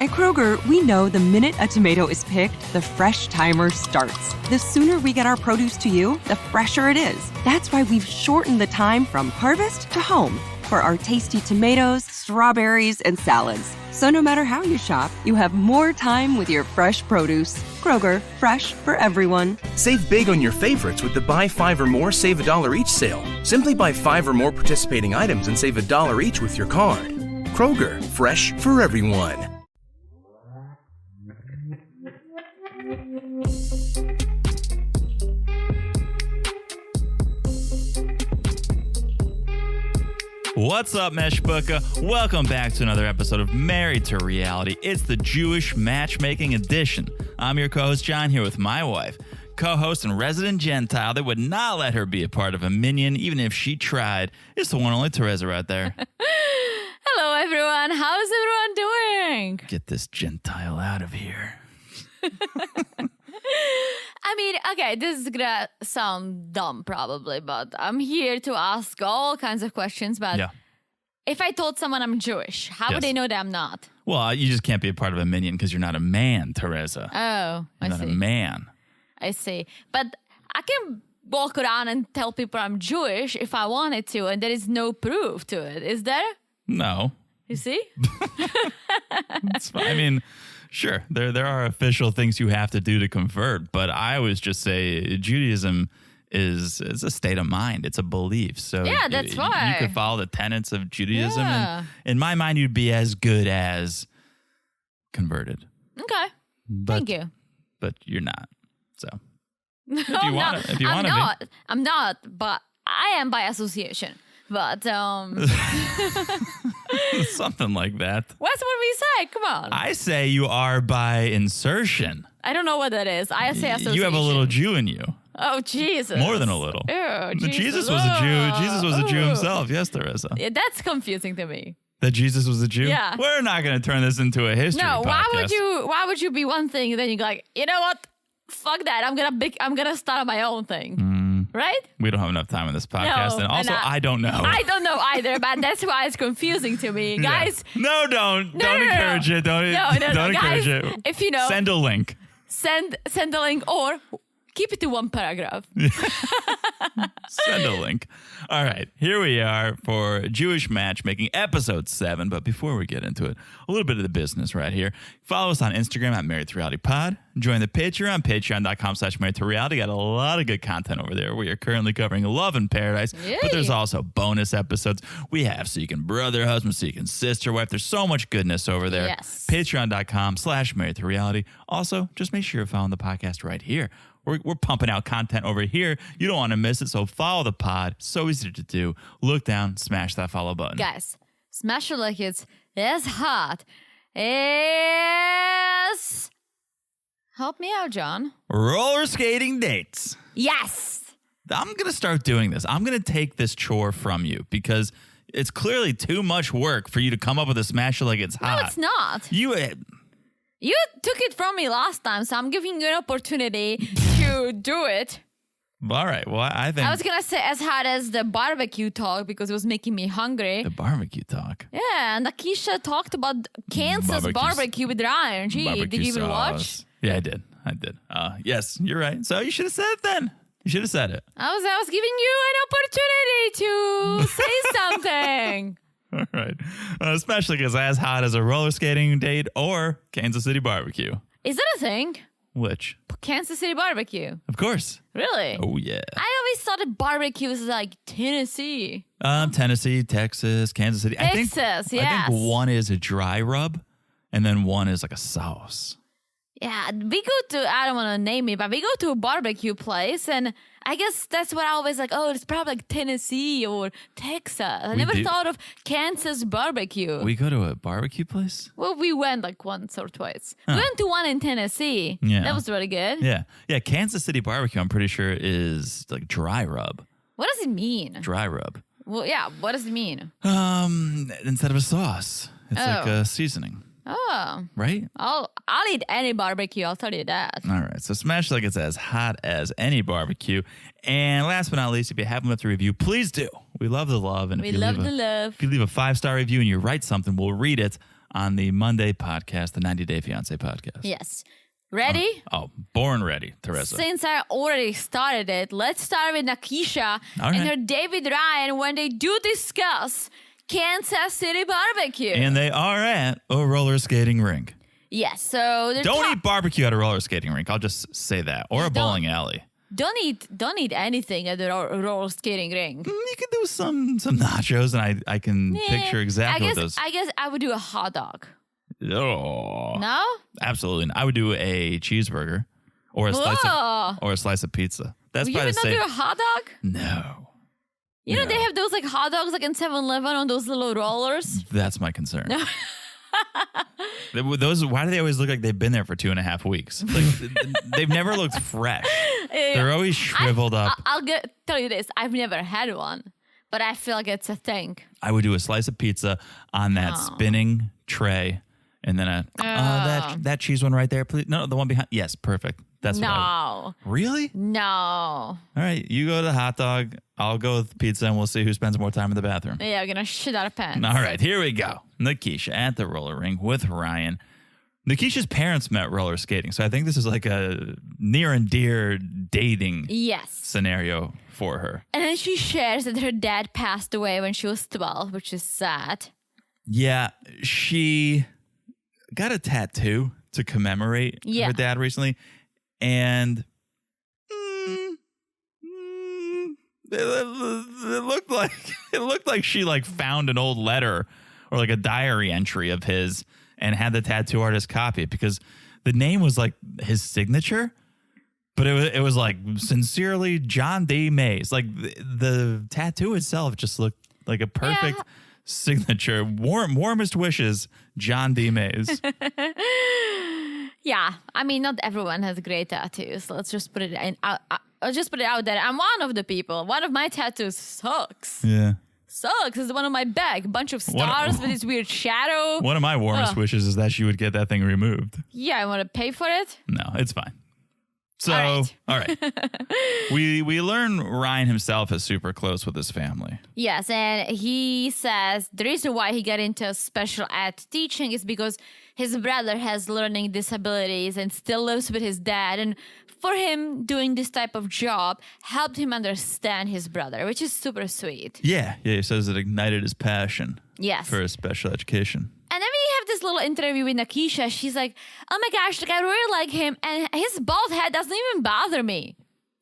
At Kroger, we know the minute a tomato is picked, the fresh timer starts. The sooner we get our produce to you, the fresher it is. That's why we've shortened the time from harvest to home for our tasty tomatoes, strawberries, and salads. So no matter how you shop, you have more time with your fresh produce. Kroger, fresh for everyone. Save big on your favorites with the Buy 5 or More, Save $1 each sale. Simply buy 5 or more participating items and save $1 each with your card. Kroger, fresh for everyone. What's up, Meshbuka? Welcome back to another episode of Married to Reality. It's the Jewish Matchmaking Edition. I'm your co-host, John, here with my wife, co-host and resident Gentile that would not let her be a part of a minion, even if she tried. It's the one and only Teresa right there. Hello, everyone. How's everyone doing? Get this Gentile out of here. I mean, okay, this is gonna sound dumb probably, but I'm here to ask all kinds of questions. But if I told someone I'm Jewish, how would they know that I'm not? Well, you just can't be a part of a minion because you're not a man, Teresa. Oh, You're not see. a man. I see. But I can walk around and tell people I'm Jewish if I wanted to, and there is no proof to it. Is there? No. You see? It's fine. I mean, sure, there are official things you have to do to convert, but I always just say Judaism is a state of mind. It's a belief. So Yeah, that's why. You could follow the tenets of Judaism, Yeah. and in my mind, you'd be as good as converted. Okay. Thank you. But you're not. So No, you wanna- if you wanna be. I'm not, but I am by association. But something like that. what's what we say? Come on. I say you are by insertion. I don't know what that is. I say association. You have a little Jew in you. Oh, Jesus. More than a little. Ew, Jesus was a Jew. Jesus was a Jew Ooh. himself. Yes, Teresa. Yeah, that's confusing to me. That Jesus was a Jew? Yeah. We're not going to turn this into a history No, podcast. why would you be one thing and then you're like, you know what? Fuck that. I'm gonna start my own thing. Right? We don't have enough time in this podcast. No, and also, and I don't know. I don't know either, but that's why it's confusing to me. Yeah. Guys, No, don't. No, don't no, no, encourage no. it. Don't, No, don't encourage guys, it. if you know, Send a link. send the link or keep it to one paragraph. Send a link. All right, here we are for Jewish Matchmaking, episode 7. But before we get into it, a little bit of the business right here. Follow us on Instagram at Married to Reality Pod. Join the Patreon, patreon.com/Married to Reality. Got a lot of good content over there. We are currently covering Love in Paradise, but there's also bonus episodes. We have So You Can Brother Husband, So You Can Sister Wife. There's so much goodness over there. Yes. Patreon.com/Married to Reality. Also, just make sure you're following the podcast right here. We're pumping out content over here. You don't want to miss it, so follow the pod. So easy to do. Look down, smash that follow button. Guys, smash it like it's as hot as... Help me out, John. Roller skating dates. Yes. I'm going to start doing this. I'm going to take this chore from you because it's clearly too much work for you to come up with a smash it like it's hot. No, it's not. You took it from me last time, so I'm giving you an opportunity to do it. All right. Well, I think I was going to say as hot as the barbecue talk because it was making me hungry. the barbecue talk. Yeah, and Nakysha talked about Kansas barbecue with Ryan. Gee, Barbecue did you even sauce. watch? Yeah, I did. Yes, you're right. So you should have said it then. You should have said it. I was giving you an opportunity to say something. All right. Especially because as hot as a roller skating date or Kansas City barbecue. Is that a thing? Which? Kansas City barbecue. Of course. Really? Oh, yeah. I always thought that barbecue was like Tennessee. Tennessee, Texas, Kansas City. Texas, I yes. think one is a dry rub and then one is like a sauce. Yeah, we go to, I don't want to name it, but we go to a barbecue place, and I guess that's what I always like, oh, it's probably like Tennessee or Texas. I never thought of Kansas barbecue. We go to a barbecue place? Well, we went like once or twice. We went to one in Tennessee. Yeah. That was really good. Yeah. Yeah, Kansas City barbecue, I'm pretty sure, is like dry rub. What does it mean? Dry rub. Well, yeah, what does it mean? Instead of a sauce, it's like a seasoning. Oh, Right? I'll eat any barbecue, I'll tell you that. All right. So smash like it's as hot as any barbecue. And last but not least, if you haven't left a review, please do. We love the love. And We love the love. If you leave a 5-star review and you write something, we'll read it on the Monday podcast, the 90 Day Fiancé podcast. Yes. Ready? Born ready, Teresa. Since I already started it, let's start with Nakysha All right. and her David Ryan when they do discuss Kansas City barbecue. And they are at a roller skating rink. Yes, so Don't eat barbecue at a roller skating rink. I'll just say that. Or a bowling alley. Don't eat anything at the roller skating rink. You can do some nachos, and I can picture exactly what those. I guess I would do a hot dog. Oh, No? absolutely. I would do a cheeseburger or a slice of pizza. That's You probably would not do a hot dog? No. You know No. they have those like hot dogs like in 7-Eleven on those little rollers. That's my concern. Those, why do they always look like they've been there for 2.5 weeks? Like, they've never looked fresh. They're always shriveled up. I'll tell you this. I've never had one, but I feel like it's a thing. I would do a slice of pizza on that spinning tray, and then that cheese one right there, please. No, the one behind. Yes, perfect. That's what No. Really? No. All right, you go to the hot dog. I'll go with pizza, and we'll see who spends more time in the bathroom. Yeah, we're gonna shit out of pants. All right, here we go. Nakysha at the roller rink with Ryan. Nakysha's parents met roller skating, so I think this is like a near and dear dating scenario for her. And then she shares that her dad passed away when she was 12, which is sad. Yeah, she got a tattoo to commemorate her dad recently, and it looked like she like found an old letter or like a diary entry of his and had the tattoo artist copy it, because the name was like his signature, but it was like sincerely John D. Mays. Like the tattoo itself just looked like a perfect signature. Warmest wishes, John D. Mays. Yeah, I mean, not everyone has great tattoos. Let's just put it in. I'll just put it out there. I'm one of the people. One of my tattoos sucks. Yeah. Sucks. It's the one on my back. A bunch of stars with this weird shadow. One of my warmest wishes is that she would get that thing removed. Yeah, I want to pay for it. No, it's fine. So, all right. we learn Ryan himself is super close with his family. Yes, and he says the reason why he got into special ed teaching is because his brother has learning disabilities and still lives with his dad. And for him, doing this type of job helped him understand his brother, which is super sweet. Yeah, he says it ignited his passion for his special education. And then we have this little interview with Nakysha. She's like, oh my gosh, like I really like him. And his bald head doesn't even bother me.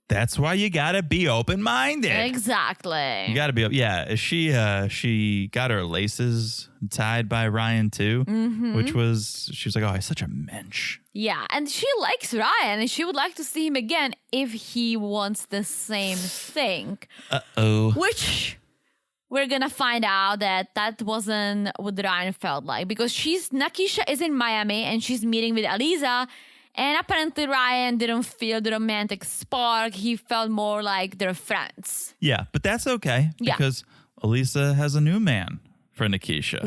That's why you got to be open-minded. Exactly. You got to be, she got her laces tied by Ryan too, which was, she was like, oh, he's such a mensch. Yeah, and she likes Ryan and she would like to see him again if he wants the same thing. Uh-oh. Which we're going to find out that wasn't what Ryan felt like, because Nakysha is in Miami and she's meeting with Aleeza. And apparently Ryan didn't feel the romantic spark. He felt more like they're friends. Yeah, but that's okay because Aleeza has a new man for Nakysha.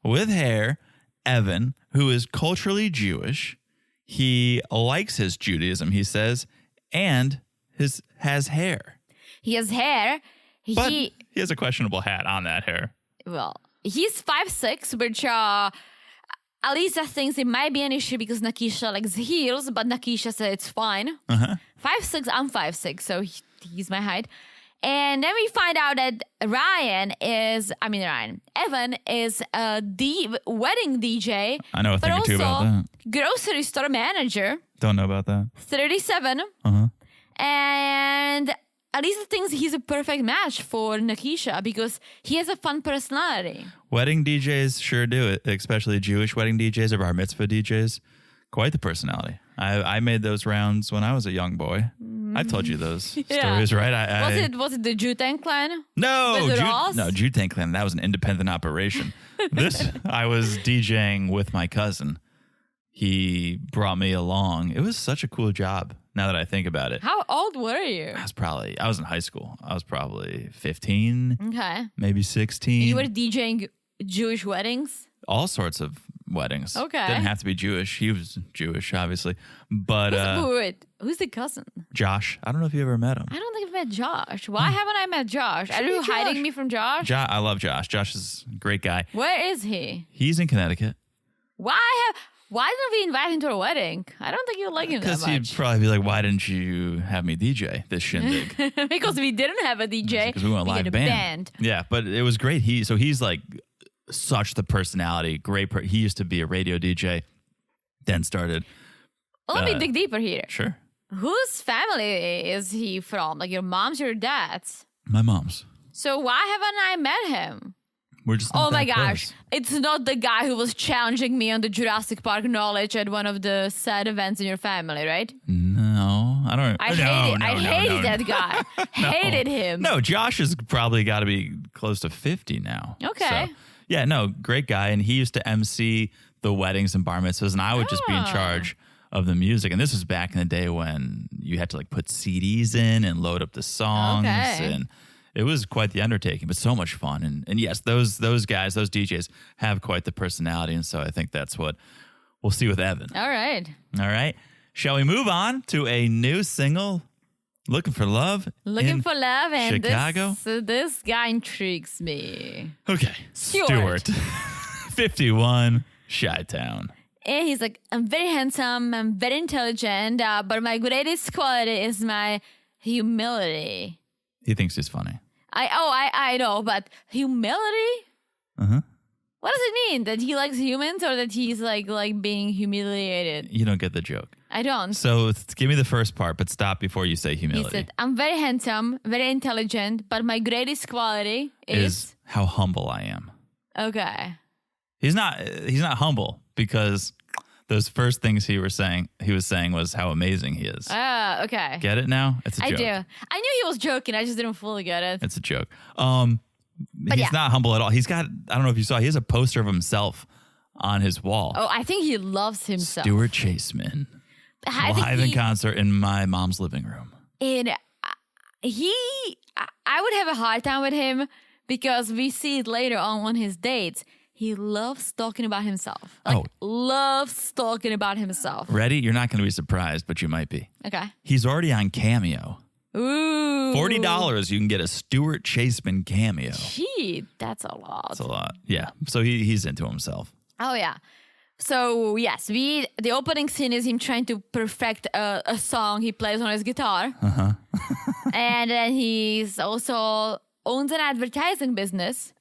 With hair, Evan, who is culturally Jewish. He likes his Judaism, he says, and has hair. He has hair. But he has a questionable hat on that hair. Well, he's 5'6", which Aleeza thinks it might be an issue because Nakysha likes heels, but Nakysha said it's fine. 5'6", I'm 5'6", so he's my height. And then we find out that Evan is a wedding DJ. I know a thing or two about that. Grocery store manager. Don't know about that. 37. And Aleeza thinks he's a perfect match for Nakysha because he has a fun personality. Wedding DJs sure do it, especially Jewish wedding DJs or bar mitzvah DJs. Quite the personality. I made those rounds when I was a young boy. I told you those stories, right? Was it the Jute Clan? No, Jute Clan. That was an independent operation. I was DJing with my cousin. He brought me along. It was such a cool job. Now that I think about it. How old were you? I was in high school. I was probably 15. Okay. Maybe 16. You were DJing Jewish weddings? All sorts of weddings. Okay. Didn't have to be Jewish. He was Jewish, obviously. But who's the cousin? Josh, I don't know if you ever met him. I don't think I've met Josh. Why haven't I met Josh? Are you hiding me from Josh? I love Josh. Josh is a great guy. Where is he? He's in Connecticut. Why didn't we invite him to our wedding? I don't think you like him that Because much. he'd probably be like, why didn't you have me DJ this shindig? Because we didn't have a DJ. Because we went live had a band. Yeah, but it was great. He's like such the personality. Great. He used to be a radio DJ, then started. Well, let me dig deeper here. Sure. Whose family is he from? Like your mom's, your dad's? My mom's. So why haven't I met him? We're just not Oh my that gosh. close. It's not the guy who was challenging me on the Jurassic Park knowledge at one of the sad events in your family, right? No, I don't. I no, hated that guy. Hated him. No, Josh has probably got to be close to 50 now. Okay. So, yeah, no, great guy. And he used to MC the weddings and bar mitzvahs, and I would just be in charge of the music. And this was back in the day when you had to like put CDs in and load up the songs. Okay. And it was quite the undertaking, but so much fun. And yes, those guys, those DJs have quite the personality. And so I think that's what we'll see with Evan. All right. All right. Shall we move on to a new single, Looking for Love? Looking for love, and Chicago? This guy intrigues me. Okay. Stuart. 51, Chi-Town. And he's like, I'm very handsome, I'm very intelligent, but my greatest quality is my humility. He thinks he's funny. I know, but humility? Uh-huh. What does it mean? That he likes humans or that he's like being humiliated? You don't get the joke. I don't. So give me the first part, but stop before you say He humility. said, I'm very handsome, very intelligent, but my greatest quality is how humble I am. Okay. He's not humble because those first things he was saying was how amazing he is. Okay. Get it now? It's a joke. I do. I knew he was joking. I just didn't fully get it. It's a joke. He's not humble at all. He's got, I don't know if you saw, he has a poster of himself on his wall. Oh, I think he loves himself. Stuart Chaseman. Live in concert in my mom's living room. And I would have a hard time with him because we see it later on his dates. He loves talking about himself. Loves talking about himself. Ready? You're not going to be surprised, but you might be. Okay. He's already on Cameo. Ooh. $40, you can get a Stuart Chaseman cameo. Gee, that's a lot. That's a lot. Yeah. So he's into himself. Oh, yeah. So, yes, the opening scene is him trying to perfect a song he plays on his guitar. Uh-huh. And then he's also owns an advertising business.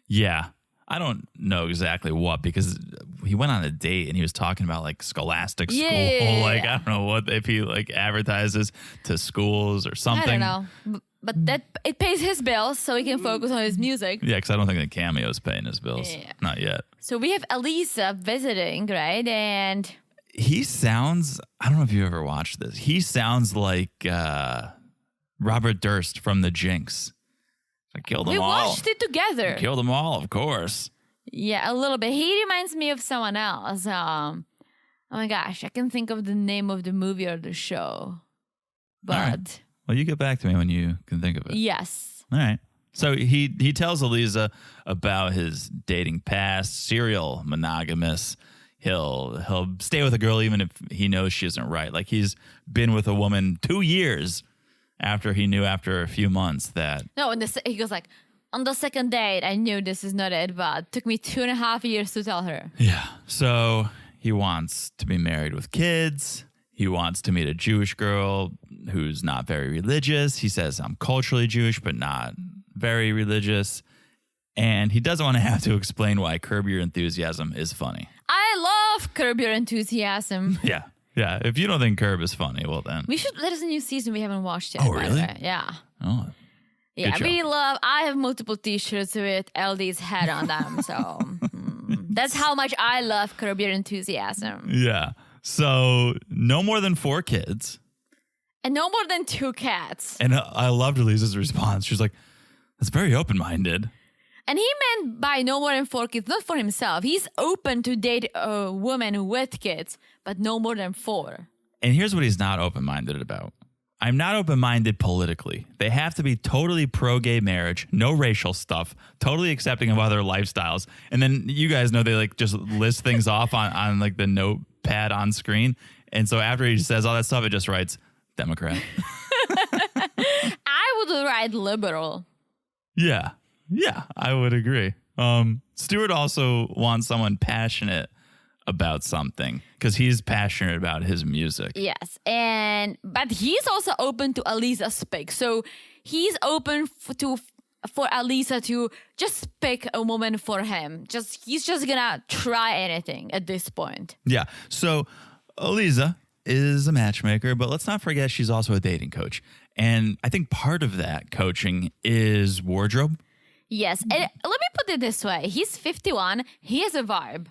Yeah. I don't know exactly what, because he went on a date and he was talking about like Scholastic School. Yeah. Like, I don't know what, if he like advertises to schools or something. I don't know. But that it pays his bills so he can focus on his music. Yeah, because I don't think the Cameo's paying his bills. Yeah. Not yet. So we have Aleeza visiting, right? And He sounds, I don't know if you ever watched this. He sounds like Robert Durst from The Jinx. I killed them we all. watched it together. Killed them all, of course. Yeah, a little bit. He reminds me of someone else. Oh my gosh, I can think of the name of the movie or the show. But All right. Well, you get back to me when you can think of it. yes. All right. So he tells Aleeza about his dating past, serial monogamous. He'll stay with a girl even if he knows she isn't right. Like he's been with a woman 2 years after he knew after a few months that. No, he goes like, on the second date, I knew this is not it, but it took me 2.5 years to tell her. Yeah. So he wants to be married with kids. He wants to meet a Jewish girl who's not very religious. He says, I'm culturally Jewish, but not very religious. And he doesn't want to have to explain why Curb Your Enthusiasm is funny. I love Curb Your Enthusiasm. Yeah. Yeah. If you don't think Curb is funny, well then. There's a new season we haven't watched yet. Oh, by the really? way. Yeah. Oh. Yeah, show. I have multiple t-shirts with LD's head on them. So that's how much I love Curb Your Enthusiasm. Yeah. So no more than 4 kids. And no more than 2 cats. And I loved Elisa's response. She's like, that's very open-minded. And he meant by no more than 4 kids, not for himself. He's open to date a woman with kids, but no more than 4. And here's what he's not open-minded about. I'm not open-minded politically. They have to be totally pro-gay marriage, no racial stuff, totally accepting of other lifestyles. And then you guys know they like just list things off on like the notepad on screen. And so after he says all that stuff, it just writes Democrat. I would write liberal. Yeah, I would agree. Stuart also wants someone passionate about something because he's passionate about his music. Yes, but he's also open to Aleeza's pick. So he's open for Aleeza to just pick a woman for him. He's just gonna try anything at this point. Yeah. So Aleeza is a matchmaker, but let's not forget she's also a dating coach. And I think part of that coaching is wardrobe. Yes. And let me put it this way. He's 51. He has a vibe.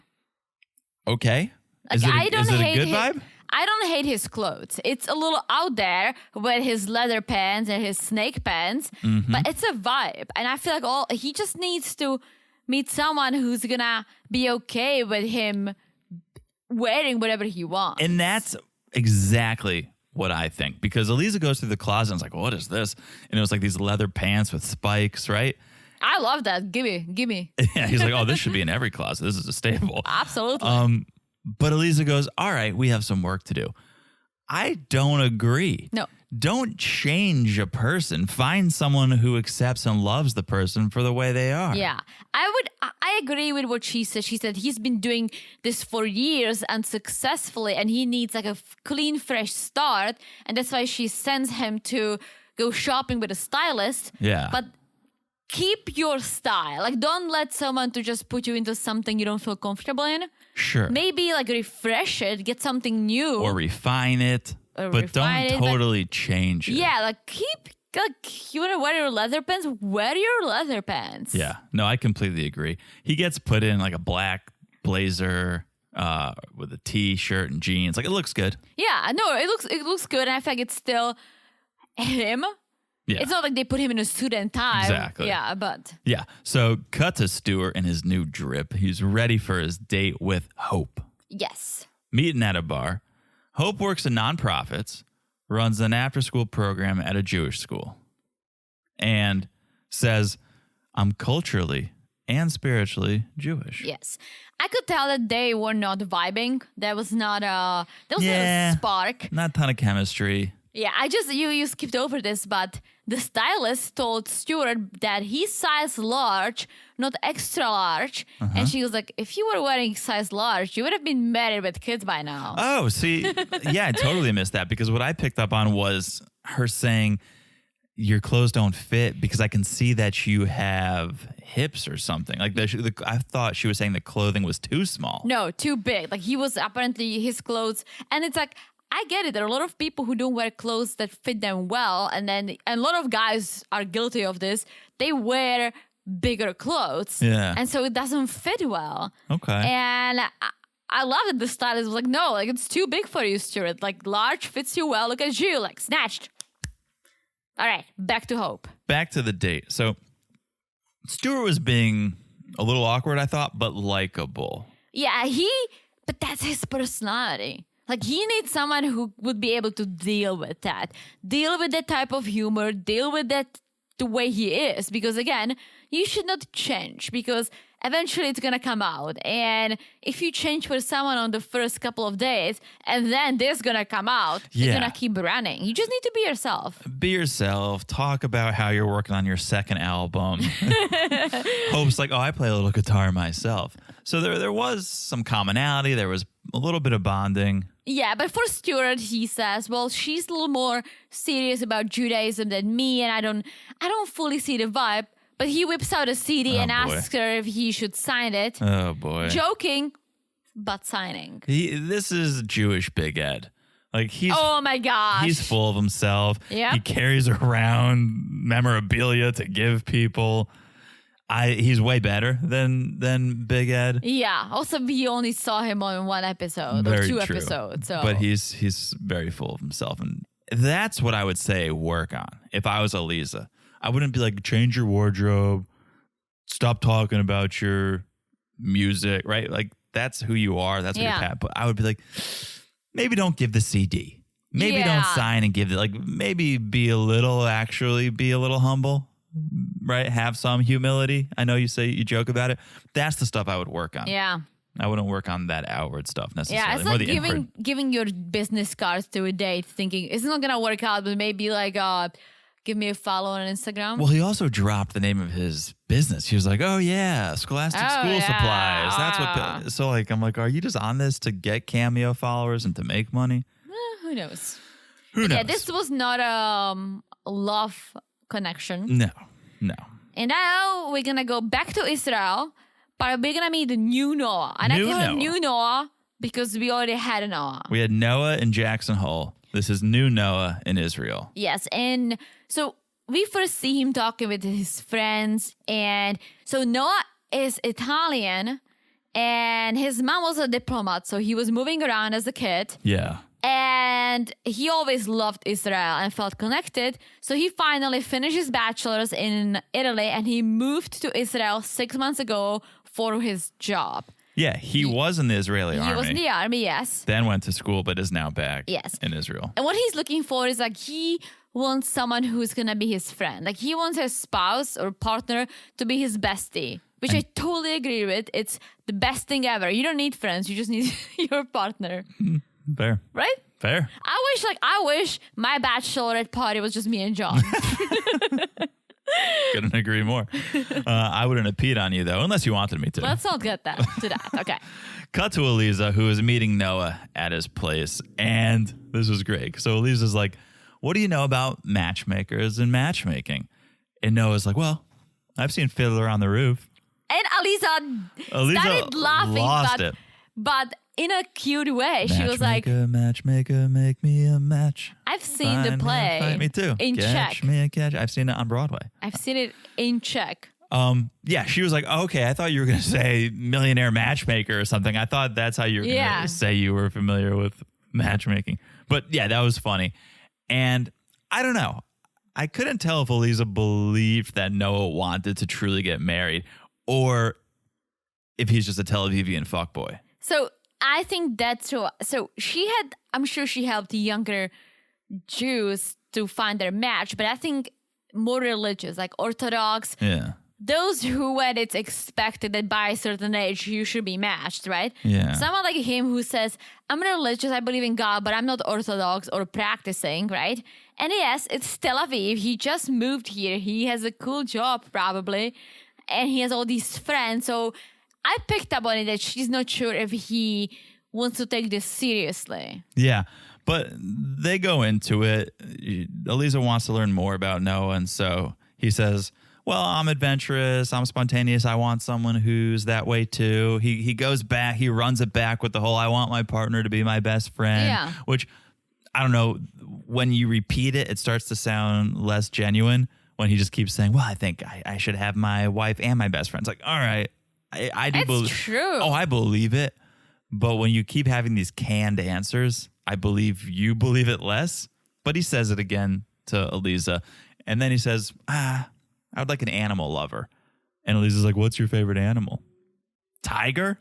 Okay. Like, Is it a good vibe? I don't hate his clothes. It's a little out there with his leather pants and his snake pants, but it's a vibe. And I feel like he just needs to meet someone who's gonna be okay with him wearing whatever he wants. And that's exactly what I think. Because Aleeza goes through the closet and is like, what is this? And it was like these leather pants with spikes, right? I love that. Give me. Yeah, he's like, oh, this should be in every closet. This is a staple. Absolutely. But Aleeza goes, all right, we have some work to do. I don't agree. No. Don't change a person. Find someone who accepts and loves the person for the way they are. Yeah. I agree with what she said. She said he's been doing this for years unsuccessfully and he needs like a clean, fresh start. And that's why she sends him to go shopping with a stylist. Yeah. But keep your style. Like, don't let someone to just put you into something you don't feel comfortable in. Sure. Maybe like refresh it, get something new. Or refine it. But don't totally change it. Yeah, like you want to wear your leather pants? Wear your leather pants. Yeah. No, I completely agree. He gets put in like a black blazer with a t-shirt and jeans. Like, it looks good. Yeah, no, it looks good. And I feel like it's still him. Yeah. It's not like they put him in a suit and tie. Exactly. Yeah, but. Yeah. So cut to Stuart in his new drip. He's ready for his date with Hope. Yes. Meeting at a bar. Hope works in nonprofits, runs an after-school program at a Jewish school, and says, I'm culturally and spiritually Jewish. Yes. I could tell that they were not vibing. There was not a spark. Not a ton of chemistry. Yeah, you skipped over this, but the stylist told Stuart that he's size large, not extra large. And she was like, if you were wearing size large, you would have been married with kids by now. Oh, see, yeah, I totally missed that because what I picked up on was her saying, your clothes don't fit because I can see that you have hips or something. Like I thought she was saying the clothing was too small. No, too big. Like he was apparently his clothes. And it's like, I get it. There are a lot of people who don't wear clothes that fit them well. And a lot of guys are guilty of this. They wear bigger clothes. Yeah. And so it doesn't fit well. Okay. And I love that the stylist was like, no, like it's too big for you, Stuart. Like large fits you well. Look at you, like snatched. All right, back to Hope. Back to the date. So Stuart was being a little awkward, I thought, but likable. Yeah, but that's his personality. Like, he needs someone who would be able to deal with that type of humor, deal with that the way he is. Because, again, you should not change because eventually it's going to come out. And if you change for someone on the first couple of days and then this is going to come out, it's going to keep running. You just need to be yourself. Be yourself. Talk about how you're working on your second album. Hope's like, oh, I play a little guitar myself. So there was some commonality. There was a little bit of bonding. Yeah, but for Stuart, he says, well, she's a little more serious about Judaism than me, and I don't fully see the vibe. But he whips out a CD and asks her if he should sign it. Oh, boy. Joking, but signing. This is Jewish Big Ed. Like oh my gosh. He's full of himself. Yep. He carries around memorabilia to give people. He's way better than Big Ed. Yeah. Also, we only saw him on one episode or two episodes. So. But he's very full of himself. And that's what I would say work on if I was Aleeza. I wouldn't be like, change your wardrobe, stop talking about your music, right? Like, that's who you are. That's what you're at. But I would be like, maybe don't give the CD. maybe don't sign and give it. Like maybe be a little humble, right? Have some humility. I know you say you joke about it. That's the stuff I would work on. Yeah. I wouldn't work on that outward stuff necessarily. Yeah, it's More like the giving your business cards to a date, thinking it's not gonna work out, but maybe like give me a follow on Instagram. Well, he also dropped the name of his business. He was like, "Oh yeah, Scholastic School Supplies." That's what. So like, I'm like, are you just on this to get Cameo followers and to make money? Who knows? Who knows? Yeah, this was not a love connection. No. And now we're gonna go back to Israel, but we're gonna meet the new Noah. And I call him new Noah because we already had a Noah. We had Noah in Jackson Hole. This is new Noah in Israel. Yes, and so we first see him talking with his friends, and so Noah is Italian, and his mom was a diplomat, so he was moving around as a kid. Yeah. And he always loved Israel and felt connected. So he finally finished his bachelor's in Italy, and he moved to Israel 6 months ago for his job. Yeah, he was in the Israeli army. He was in the army, yes. Then went to school, but is now back Yes. in Israel. And what he's looking for is like he wants someone who's going to be his friend. Like he wants his spouse or partner to be his bestie, which I totally agree with. It's the best thing ever. You don't need friends. You just need your partner. Fair. Right? Fair. I wish my bachelorette party was just me and John. Couldn't agree more. I wouldn't have peed on you, though, unless you wanted me to. Let's not get to that. Okay. Cut to Aleeza, who is meeting Noah at his place. And this was great. So Aleeza's like, what do you know about matchmakers and matchmaking? And Noah's like, well, I've seen Fiddler on the Roof. And Aleeza started laughing, but in a cute way. She was like, matchmaker, make me a match. I've seen the play. Find me too. In catch Czech. Me a catch. I've seen it on Broadway. I've seen it in Czech. Yeah, she was like, oh, okay, I thought you were going to say millionaire matchmaker or something. I thought that's how you were going to say you were familiar with matchmaking. But yeah, that was funny. And I don't know. I couldn't tell if Aleeza believed that Noah wanted to truly get married or if he's just a Tel Avivian fuckboy. So I think that's true. So I'm sure she helped the younger Jews to find their match, but I think more religious, like Orthodox. Yeah. Those who, when it's expected that by a certain age you should be matched, right? Yeah. Someone like him who says, I'm religious, I believe in God, but I'm not Orthodox or practicing, right? And yes, it's Tel Aviv. He just moved here. He has a cool job probably, and he has all these friends. So I picked up on it that she's not sure if he wants to take this seriously. Yeah. But they go into it. Aleeza wants to learn more about Noah. And so he says, well, I'm adventurous. I'm spontaneous. I want someone who's that way too. He goes back. He runs it back with the whole, I want my partner to be my best friend. Yeah. Which, I don't know, when you repeat it, it starts to sound less genuine when he just keeps saying, well, I think I should have my wife and my best friend. It's like, all right. I do believe. It's true. Oh, I believe it. But when you keep having these canned answers, I believe you believe it less. But he says it again to Aleeza. And then he says, I would like an animal lover. And Aleeza's like, what's your favorite animal? Tiger?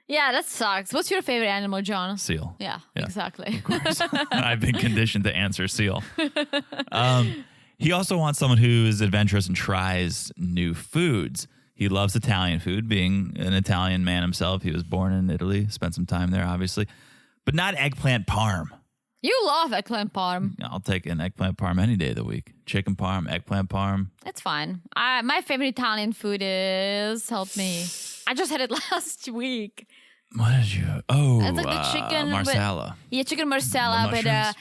Yeah, that sucks. What's your favorite animal, John? Seal. Yeah. Exactly. Of course. I've been conditioned to answer seal. He also wants someone who is adventurous and tries new foods. He loves Italian food, being an Italian man himself. He was born in Italy, spent some time there, obviously. But not eggplant parm. You love eggplant parm. I'll take an eggplant parm any day of the week. Chicken parm, eggplant parm. It's fine. My favorite Italian food is, help me. I just had it last week. What did you? Oh, it's like the chicken. marsala. Chicken marsala with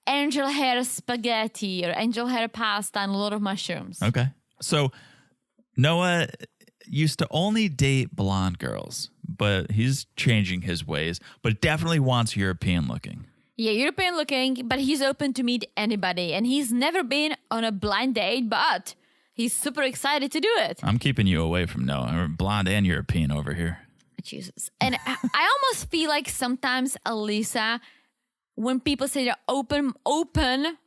angel hair spaghetti or angel hair pasta and a lot of mushrooms. Okay. So Noah used to only date blonde girls, but he's changing his ways, but definitely wants European looking. Yeah, European looking, but he's open to meet anybody. And he's never been on a blind date, but he's super excited to do it. I'm keeping you away from Noah. I'm blonde and European over here. Jesus. And I almost feel like sometimes, Aleeza, when people say they're open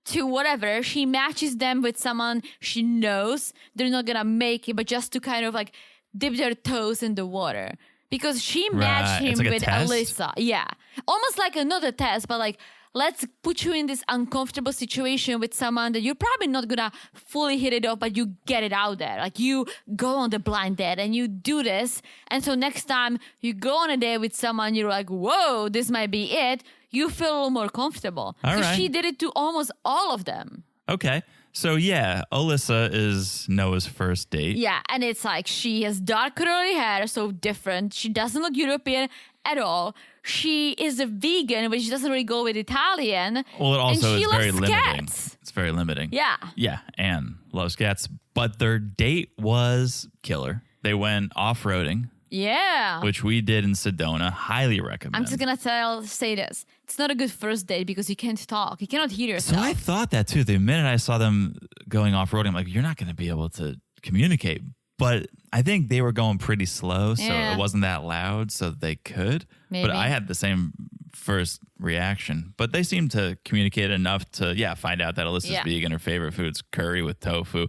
to whatever, she matches them with someone she knows they're not gonna make it, but just to kind of like dip their toes in the water. Because she matched him like with Aleeza. Yeah. Almost like not a test, but like let's put you in this uncomfortable situation with someone that you're probably not gonna fully hit it off, but you get it out there. Like you go on the blind date and you do this. And so next time you go on a date with someone, you're like, whoa, this might be it. You feel a little more comfortable. All So right. she did it to almost all of them. Okay. So yeah, Aleeza is Noah's first date. Yeah, and it's like she has dark curly hair, so different. She doesn't look European at all. She is a vegan, which doesn't really go with Italian. Well, it also and she is very loves limiting. cats. It's very limiting. Yeah. Yeah, Anne loves cats. But their date was killer. They went off-roading, Yeah. which we did in Sedona. Highly recommend. I'm just gonna say this. It's not a good first date because you can't talk. You cannot hear So yourself. I thought that too. The minute I saw them going off-roading, I'm like, you're not going to be able to communicate. But I think they were going pretty slow, so Yeah. it wasn't that loud, so they could. Maybe. But I had the same first reaction. But they seemed to communicate enough to, find out that Alyssa's Yeah. vegan. Her favorite food's curry with tofu,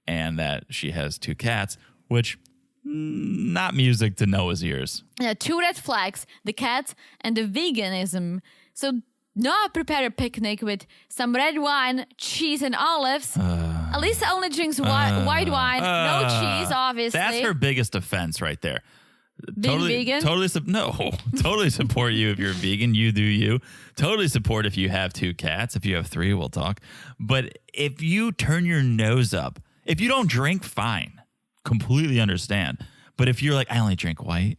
and that she has 2 cats, which not music to Noah's ears. Yeah, 2 red flags, the cat and the veganism. So Noah prepared a picnic with some red wine, cheese, and olives. Aleeza only drinks white wine, no cheese, obviously. That's her biggest offense right there. Being vegan? Totally support you if you're vegan. You do you. Totally support if you have 2 cats. If you have 3, we'll talk. But if you turn your nose up, if you don't drink, fine. Completely understand. But if you're like, I only drink white,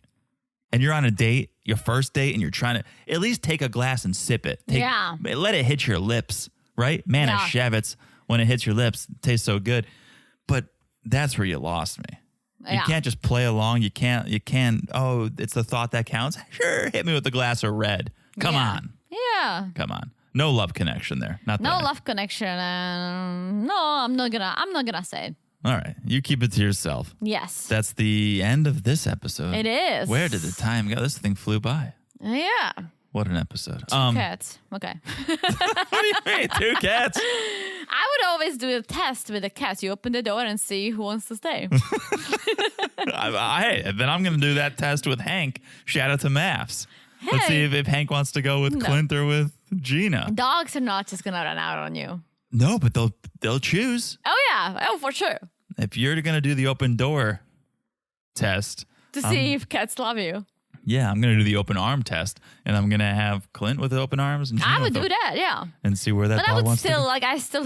and you're on a date, your first date, and you're trying to at least take a glass and sip it. Let it hit your lips, right? Manischewitz, when it hits your lips, it tastes so good. But that's where you lost me. You can't just play along. You can't, oh, it's the thought that counts. Sure, hit me with a glass of red. Come on. Yeah. Come on. No love connection there. Not No there. love connection. No, I'm not gonna say it. All right. You keep it to yourself. Yes. That's the end of this episode. It is. Where did the time go? This thing flew by. Yeah. What an episode. Cats. Okay. What do you mean? 2 cats? I would always do a test with the cats. You open the door and see who wants to stay. Hey, then I'm going to do that test with Hank. Shout out to Maths. Let's see Hey. if Hank wants to go with Clint or with Gina. Dogs are not just gonna run out on you. No, but they'll choose. Oh yeah. Oh, for sure. If you're going to do the open door test, To see if cats love you. yeah, I'm going to do the open arm test, and I'm going to have Clint with the open arms and Gina I would with do that. Yeah. and see where that But dog I would wants to still go. I still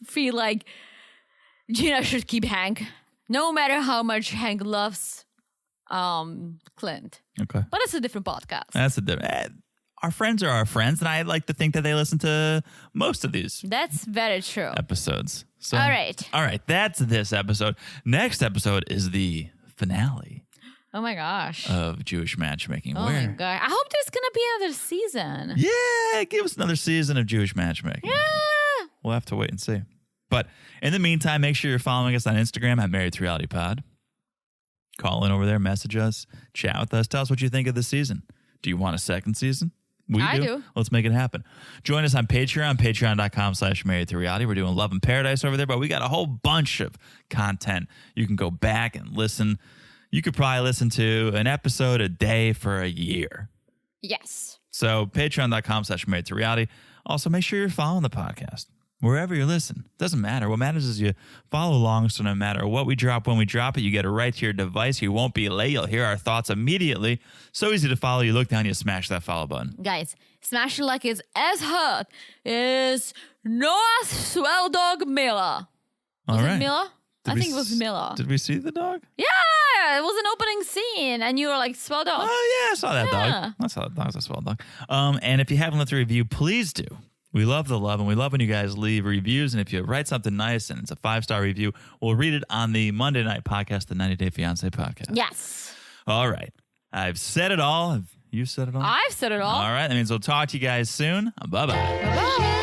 feel like Gina should keep Hank, no matter how much Hank loves Clint. Okay. But it's a different podcast. That's a different. Our friends are our friends, and I like to think that they listen to most of these That's very true. episodes. So, All right. All right. That's this episode. Next episode is the finale Oh my gosh. of Jewish Matchmaking. Oh my god. I hope there's gonna be another season. Yeah, give us another season of Jewish Matchmaking. Yeah. We'll have to wait and see. But in the meantime, make sure you're following us on Instagram at Married to Reality Pod. Call in over there, message us, chat with us. Tell us what you think of the season. Do you want a second season? I do. Let's make it happen. Join us on Patreon, patreon.com/Married to Reality. We're doing Love in Paradise over there, but we got a whole bunch of content. You can go back and listen. You could probably listen to an episode a day for a year. Yes. So patreon.com/Married to Reality. Also, make sure you're following the podcast. Wherever you listen, doesn't matter. What matters is you follow along, so no matter what we drop, when we drop it, you get it right to your device. You won't be late. You'll hear our thoughts immediately. So easy to follow. You look down, you smash that follow button. Guys, smash it like it's as hot as Noah's swell dog Mila. Was All it right. Mila? Did I we think it was Mila. Did we see the dog? Yeah, it was an opening scene, and you were like, swell dog. Oh, yeah, I saw that Yeah. dog. I saw that dog. It's a swell dog. And if you haven't left a review, please do. We love the love, and we love when you guys leave reviews. And if you write something nice and it's a 5-star review, we'll read it on the Monday night podcast, the 90 Day Fiancé podcast. Yes. All right. I've said it all. Have you said it all? I've said it all. All right. That means we'll talk to you guys soon. Bye-bye. Bye-bye.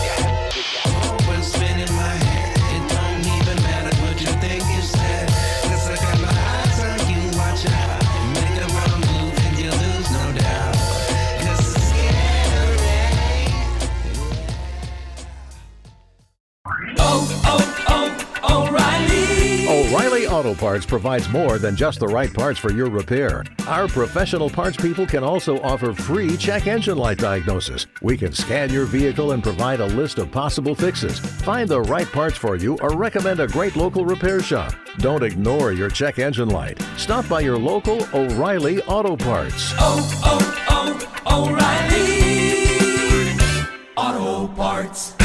Open spinning my head. It don't even matter what you think you said. 'Cause I got my eyes on you. Watch out. Make a wrong move and you lose, no doubt. 'Cause it's scary. Auto Parts provides more than just the right parts for your repair. Our professional parts people can also offer free check engine light diagnosis. We can scan your vehicle and provide a list of possible fixes. Find the right parts for you or recommend a great local repair shop. Don't ignore your check engine light. Stop by your local O'Reilly Auto Parts. Oh, oh, oh, O'Reilly Auto Parts.